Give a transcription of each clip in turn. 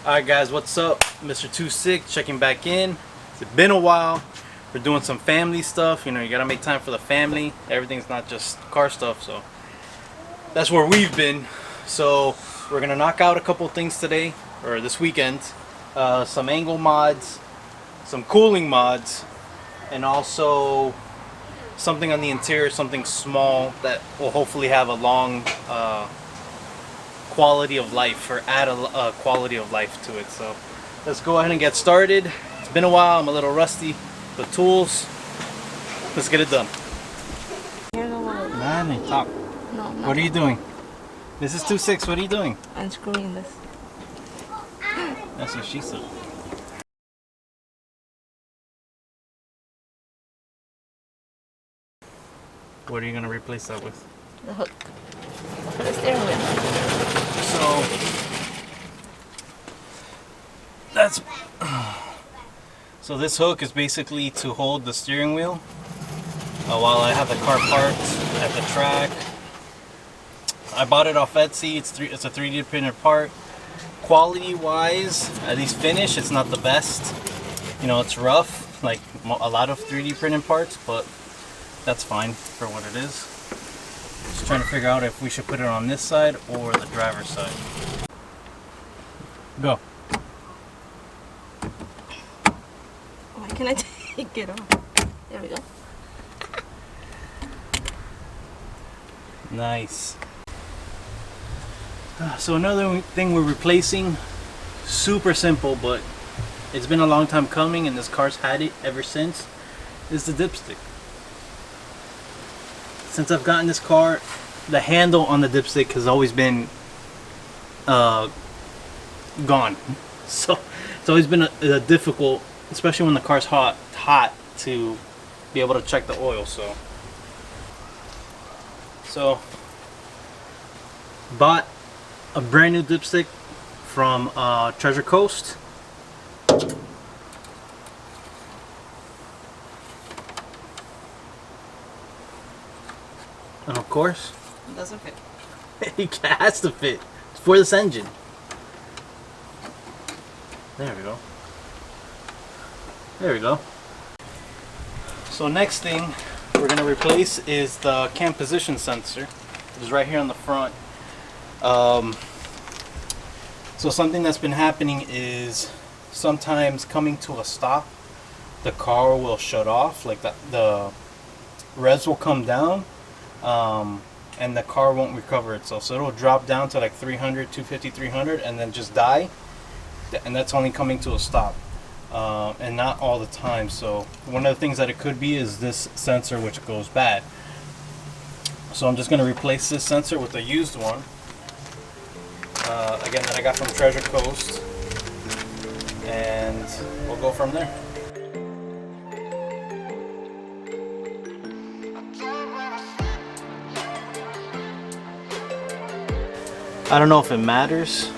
Alright guys, what's up? MR.TwoSix checking back in. It's been a while. We're doing some family stuff. You know, you gotta make time for the family. Everything's not just car stuff, so that's where we've been. So we're gonna knock out a couple things today, or this weekend. Some angle mods, some cooling mods, and also something on the interior, something small that will hopefully have a long quality of life, or add a quality of life to it. So let's go ahead and get started. It's been a while, I'm a little rusty with tools. Let's get it done. Nani, talk. No. What are you doing? This is 2.6, what are you doing? Unscrewing this. That's what she said. What are you gonna replace that with? The hook for the steering wheel. So this hook is basically to hold the steering wheel while I have the car parked at the track. I bought it off Etsy. It's a 3D printed part. Quality wise, at least finish, it's not the best. You know, it's rough like a lot of 3D printed parts, but that's fine for what it is. Just trying to figure out if we should put it on this side or the driver's side. Go. Why can I take it off? There we go. Nice. So another thing we're replacing, super simple, but it's been a long time coming and this car's had it ever since, is the dipstick. Since I've gotten this car, the handle on the dipstick has always been gone. So it's always been a difficult, especially when the car's hot to be able to check the oil. So bought a brand new dipstick from Treasure Coast. And of course, It doesn't fit. it has to fit. It's for this engine. There we go. There we go. So next thing we're going to replace is the cam position sensor. It is right here on the front. So something that's been happening is sometimes coming to a stop, the car will shut off, like the revs will come down, and the car won't recover itself. So it'll drop down to like 300, 250, 300, and then just die. And that's only coming to a stop, and not all the time. So one of the things that it could be is this sensor, which goes bad. So I'm just going to replace this sensor with a used one, again, that I got from Treasure Coast, and we'll go from there. I don't know if it matters.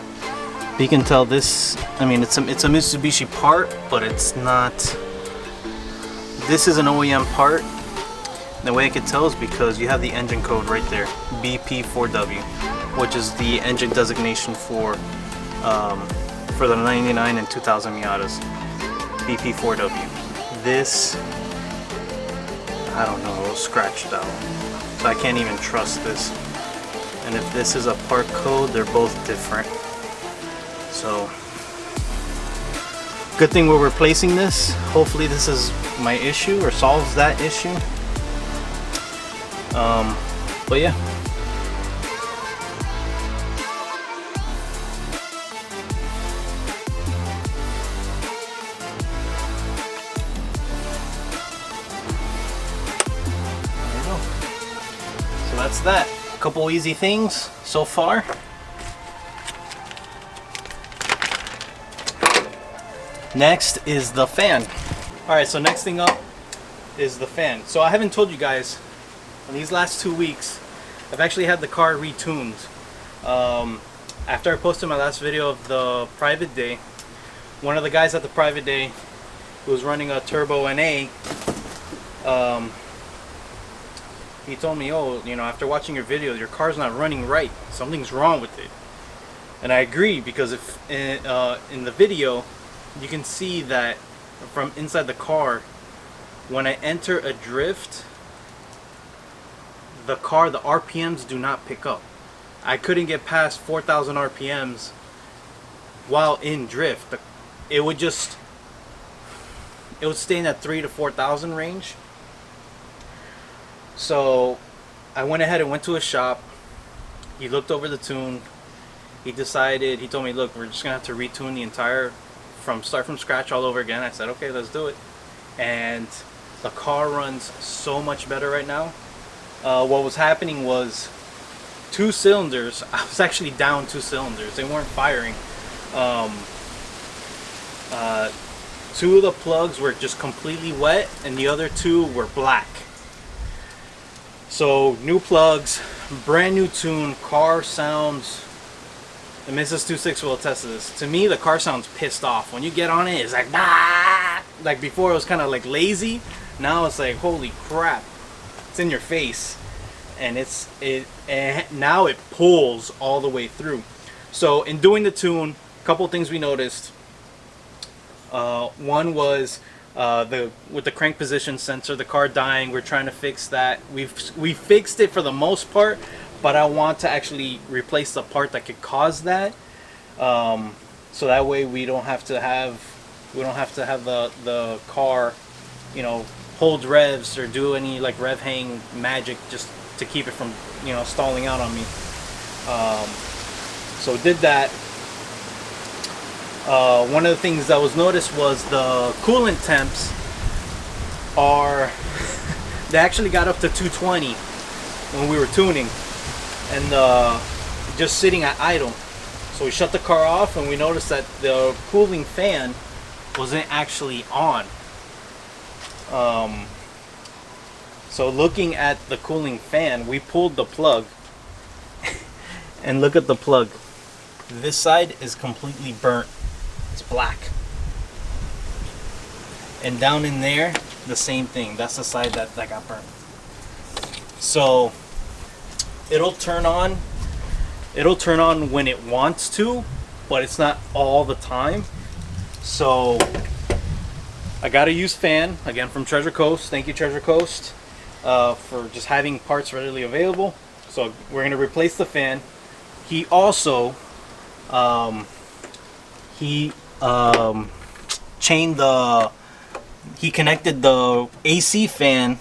You can tell this, I mean, it's a Mitsubishi part, but it's not. This is an OEM part. The way I could tell is because you have the engine code right there, BP4W, which is the engine designation for the 99 and 2000 Miatas. BP4W. This, I don't know, it was scratched out, so I can't even trust this. And if this is a part code, they're both different. So, good thing we're replacing this. Hopefully this is my issue or solves that issue. But yeah. There we go. So that's that. Couple easy things so far. Next is the fan. Alright, so next thing up is the fan. So I haven't told you guys, in these last 2 weeks, I've actually had the car retuned. After I posted my last video of the private day, one of the guys at the private day who was running a Turbo NA, he told me, oh, you know, after watching your video, your car's not running right. Something's wrong with it. And I agree, because if in the video you can see that from inside the car, when I enter a drift, the RPMs do not pick up. I couldn't get past 4,000 RPMs while in drift. It would stay in that 3,000 to 4,000 range. So I went ahead and went to a shop. He looked over the tune. He told me, look, we're just gonna have to retune the entire, start from scratch all over again. I said, okay, let's do it. And the car runs so much better right now. What was happening was 2 cylinders, I was actually down 2 cylinders. They weren't firing. 2 of the plugs were just completely wet, and the other 2 were black. So new plugs, brand new tune, car sounds, and Mrs. 2.6 will attest to this. To me, the car sounds pissed off. When you get on it, it's like, bah! Like before it was kind of like lazy. Now it's like, holy crap, it's in your face. And now it pulls all the way through. So in doing the tune, a couple things we noticed. One was with the crank position sensor, the car dying. We're trying to fix that. We fixed it for the most part, but I want to actually replace the part that could cause that. So that way we don't have to have the car, you know, hold revs or do any like rev hang magic just to keep it from, you know, stalling out on me. So did that. One of the things that was noticed was the coolant temps they actually got up to 220 when we were tuning, and just sitting at idle. So we shut the car off and we noticed that the cooling fan wasn't actually on. So looking at the cooling fan, we pulled the plug and look at the plug. This side is completely burnt. It's black. And down in there, the same thing. That's the side that got burnt. So it'll turn on when it wants to, but it's not all the time. So I gotta use fan again from Treasure Coast. Thank you, Treasure Coast, for just having parts readily available. So we're gonna replace the fan. He also he connected the AC fan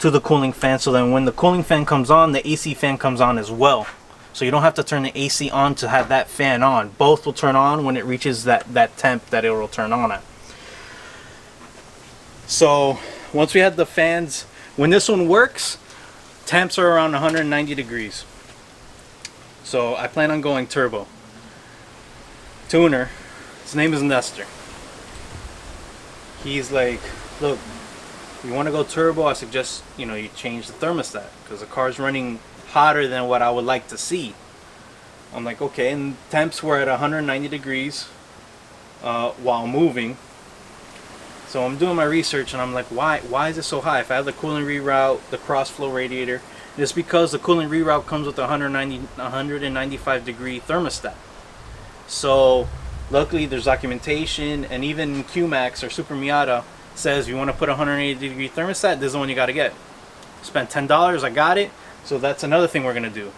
to the cooling fan, so then when the cooling fan comes on, the AC fan comes on as well. So you don't have to turn the AC on to have that fan on. Both will turn on when it reaches that temp that it will turn on at. So once we had the fans, when this one works, temps are around 190 degrees. So I plan on going turbo. Tuner, his name is Nestor. He's like, look, you want to go turbo, I suggest, you know, you change the thermostat, because the car's running hotter than what I would like to see. I'm like, okay, and temps were at 190 degrees while moving. So I'm doing my research and I'm like, why is it so high? If I have the coolant reroute, the cross flow radiator, it's because the coolant reroute comes with a 195 degree thermostat. So luckily there's documentation, and even QMax or Super Miata says you want to put a 180 degree thermostat, this is the one you got to get. Spent $10, I got it. So that's another thing we're going to do.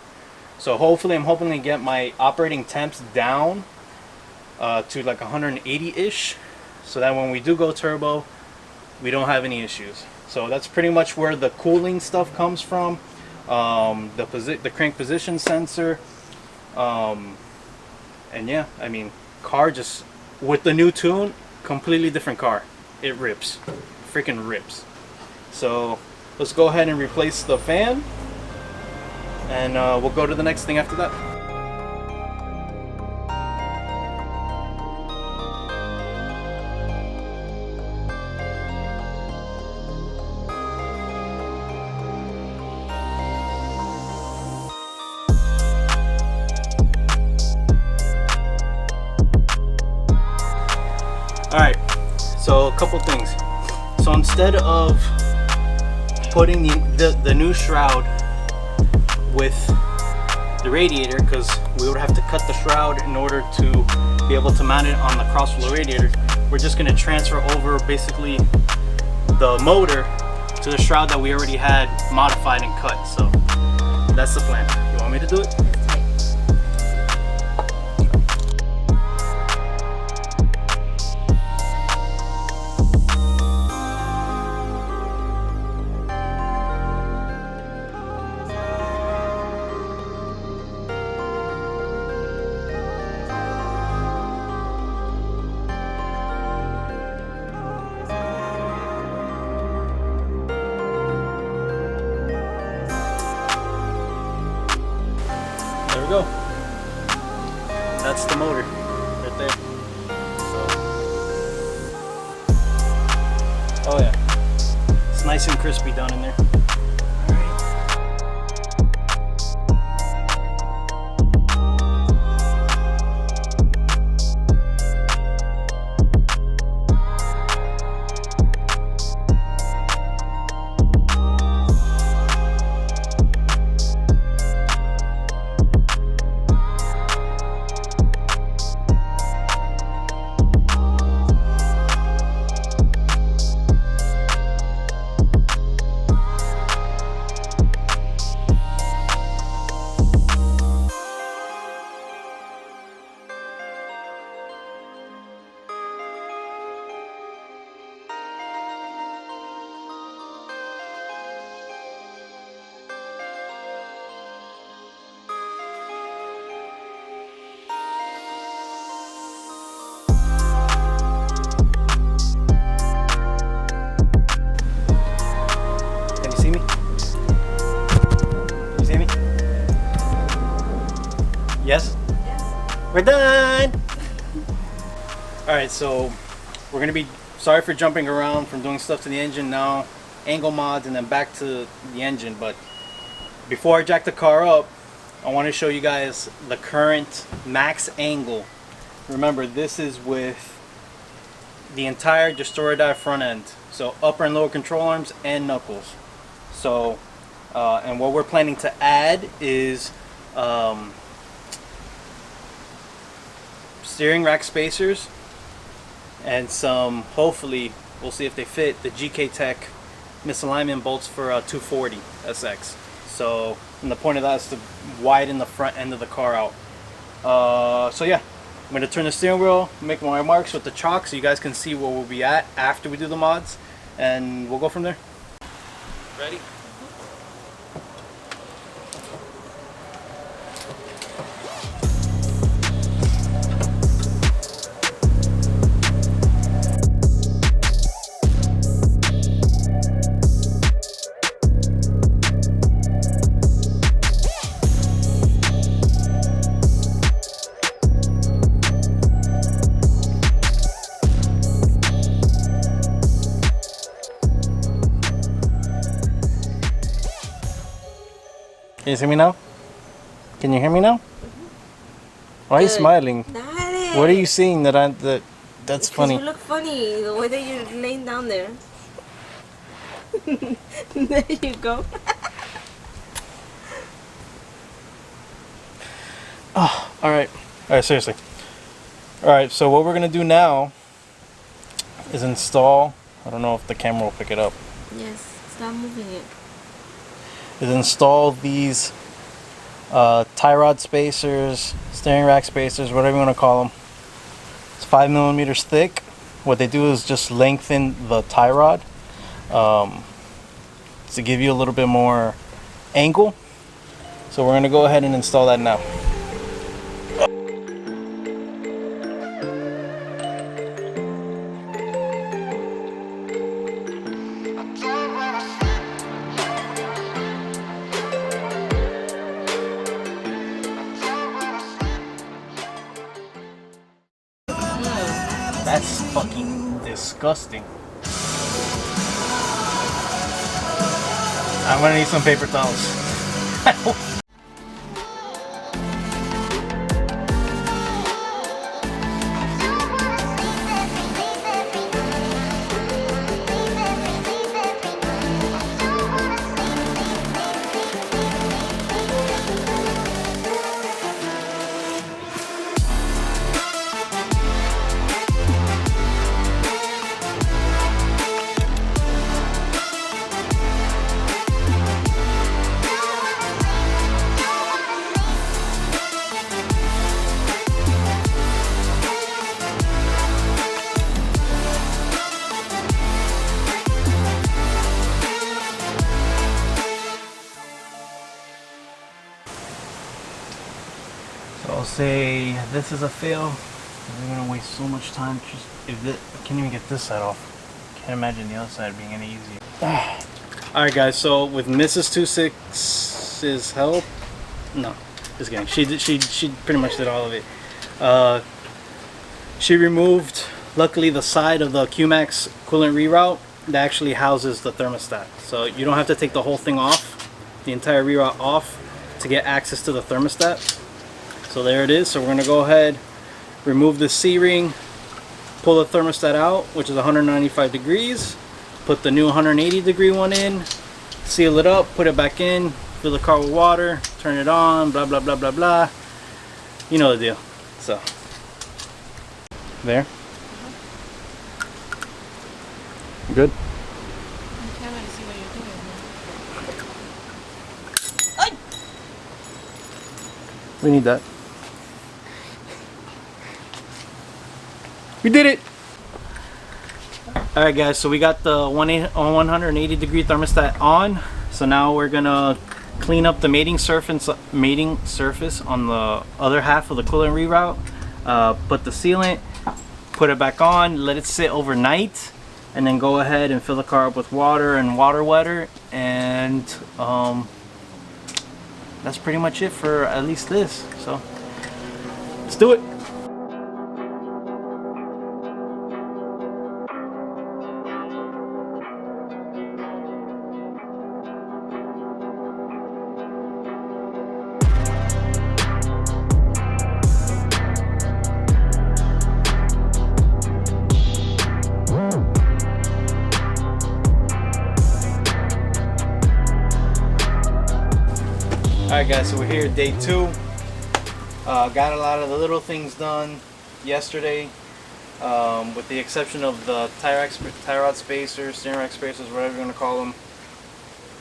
So hopefully I'm hoping to get my operating temps down to like 180-ish, so that when we do go turbo, we don't have any issues. So that's pretty much where the cooling stuff comes from. The crank position sensor. And yeah, I mean, car just, with the new tune, completely different car. It rips. Freaking rips. So let's go ahead and replace the fan, and we'll go to the next thing after that. Alright, so a couple things. So instead of putting the new shroud with the radiator, because we would have to cut the shroud in order to be able to mount it on the cross-flow radiator. We're just going to transfer over basically the motor to the shroud that we already had modified and cut. So that's the plan. You want me to do it? There we go. That's the motor right there. So, oh yeah, it's nice and crispy down in there. Yes? Yes. We're done! Alright, so we're gonna be sorry for jumping around from doing stuff to the engine now, angle mods, and then back to the engine. But before I jack the car up, I want to show you guys the current max angle. Remember, this is with the entire destroyer die front end, so upper and lower control arms and knuckles. So and what we're planning to add is steering rack spacers and some, hopefully we'll see if they fit, the GK Tech misalignment bolts for 240 SX. So, and the point of that is to widen the front end of the car out. So yeah, I'm going to turn the steering wheel, make my marks with the chalk so you guys can see where we'll be at after we do the mods, and we'll go from there. Ready? Can you see me now? Can you hear me now? Mm-hmm. Why are you smiling? What are you seeing that's funny? You look funny the way that you're laying down there. There you go. Oh, alright, seriously. Alright, so what we're gonna do now is install, I don't know if the camera will pick it up. Yes, stop moving it. Is install these tie rod spacers, steering rack spacers, whatever you want to call them. It's 5 millimeters thick. What they do is just lengthen the tie rod to give you a little bit more angle. So we're going to go ahead and install that now. That's fucking disgusting. I'm gonna need some paper towels. say this is a fail. We're gonna waste so much time. Just if I can't even get this side off. Can't imagine the other side being any easier. All right, guys. So with Mrs. 2.6's help, no, just kidding. She pretty much did all of it. She removed, luckily, the side of the QMax coolant reroute that actually houses the thermostat. So you don't have to take the whole thing off, the entire reroute off, to get access to the thermostat. So there it is. So we're gonna go ahead, remove the C-ring, pull the thermostat out, which is 195 degrees, put the new 180 degree one in, seal it up, put it back in, fill the car with water, turn it on, blah blah blah blah blah. You know the deal. So there. Good. I'm trying to see what you're doing. We need that. We did it! Alright guys, so we got the 180 degree thermostat on. So now we're gonna clean up the mating surface on the other half of the coolant reroute. Put the sealant, put it back on, let it sit overnight, and then go ahead and fill the car up with water and water wetter. And that's pretty much it for at least this. So let's do it. Alright guys, so we're here day 2. Got a lot of the little things done yesterday, with the exception of the tie rod spacers, steering rack spacers, whatever you want to call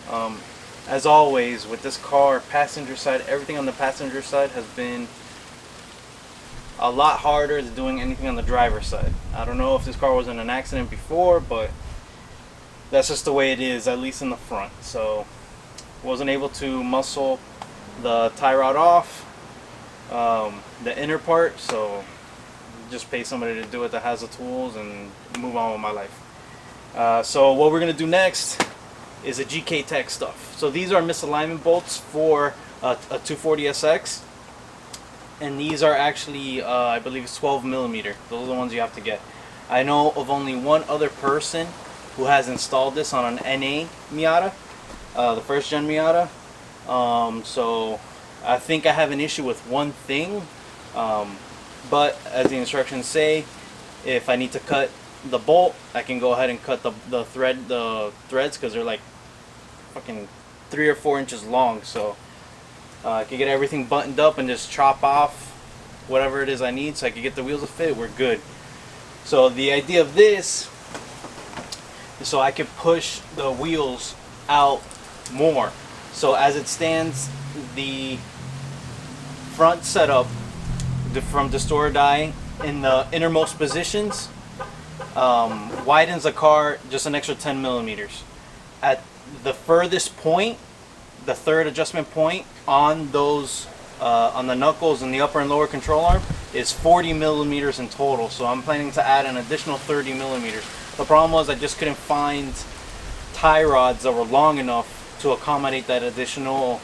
them. As always with this car, passenger side, everything on the passenger side has been a lot harder than doing anything on the driver's side. I don't know if this car was in an accident before, but that's just the way it is, at least in the front. So wasn't able to muscle the tie rod off, the inner part, so just pay somebody to do it that has the tools and move on with my life. So what we're gonna do next is a GK Tech stuff. So these are misalignment bolts for a 240SX, and these are actually I believe it's 12 millimeter. Those are the ones you have to get. I know of only one other person who has installed this on an NA Miata, the first gen Miata. So I think I have an issue with one thing, but as the instructions say, if I need to cut the bolt, I can go ahead and cut the threads, because they're like fucking 3 or 4 inches long. So I can get everything buttoned up and just chop off whatever it is I need, so I can get the wheels to fit. We're good. So the idea of this is so I can push the wheels out more. So as it stands, the front setup from the store die in the innermost positions widens the car just an extra 10 millimeters. At the furthest point, the third adjustment point on those on the knuckles and the upper and lower control arm is 40 millimeters in total. So I'm planning to add an additional 30 millimeters. The problem was I just couldn't find tie rods that were long enough to accommodate that additional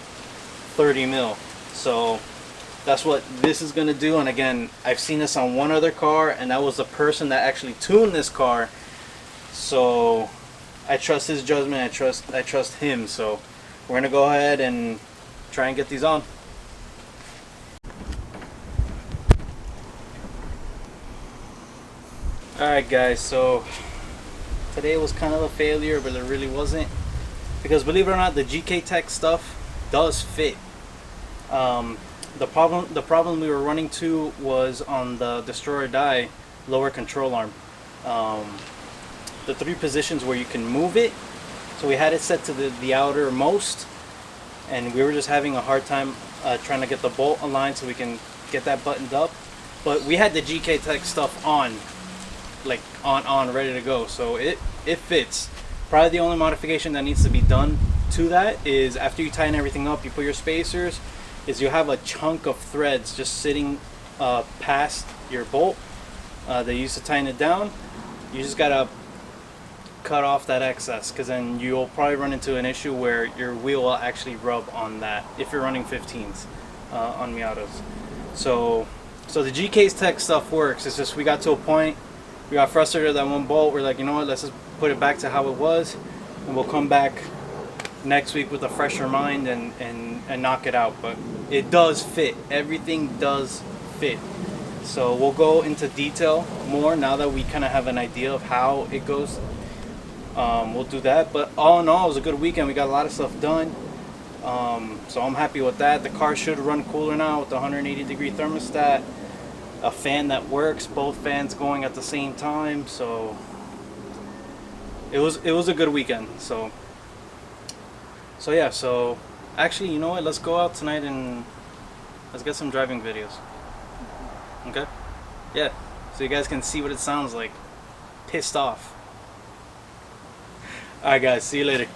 30 mil. So that's what this is going to do. And again, I've seen this on one other car, and that was the person that actually tuned this car. So I trust his judgment. I trust him. So we're going to go ahead and try and get these on. Alright guys, so today was kind of a failure, but it really wasn't, because believe it or not, the GK Tech stuff does fit. The problem we were running to was on the destroyer die lower control arm. The 3 positions where you can move it, so we had it set to the outermost, and we were just having a hard time trying to get the bolt aligned so we can get that buttoned up. But we had the GK Tech stuff on, like on ready to go, so it fits. Probably the only modification that needs to be done to that is after you tighten everything up, you put your spacers, is you have a chunk of threads just sitting past your bolt that you used to tighten it down. You just gotta cut off that excess, because then you'll probably run into an issue where your wheel will actually rub on that if you're running 15s on Miatas. So the GK's Tech stuff works. It's just we got to a point, we got frustrated with that one bolt. We're like, you know what, let's just put it back to how it was, and we'll come back next week with a fresher mind and knock it out. But it does fit. Everything does fit. So we'll go into detail more now that we kind of have an idea of how it goes. We'll do that. But all in all, it was a good weekend. We got a lot of stuff done. So I'm happy with that. The car should run cooler now with the 180-degree thermostat. A fan that works, both fans going at the same time. So it was a good weekend. So yeah. So actually, you know what? Let's go out tonight and let's get some driving videos. Okay? Yeah. So you guys can see what it sounds like. Pissed off. Alright guys, see you later.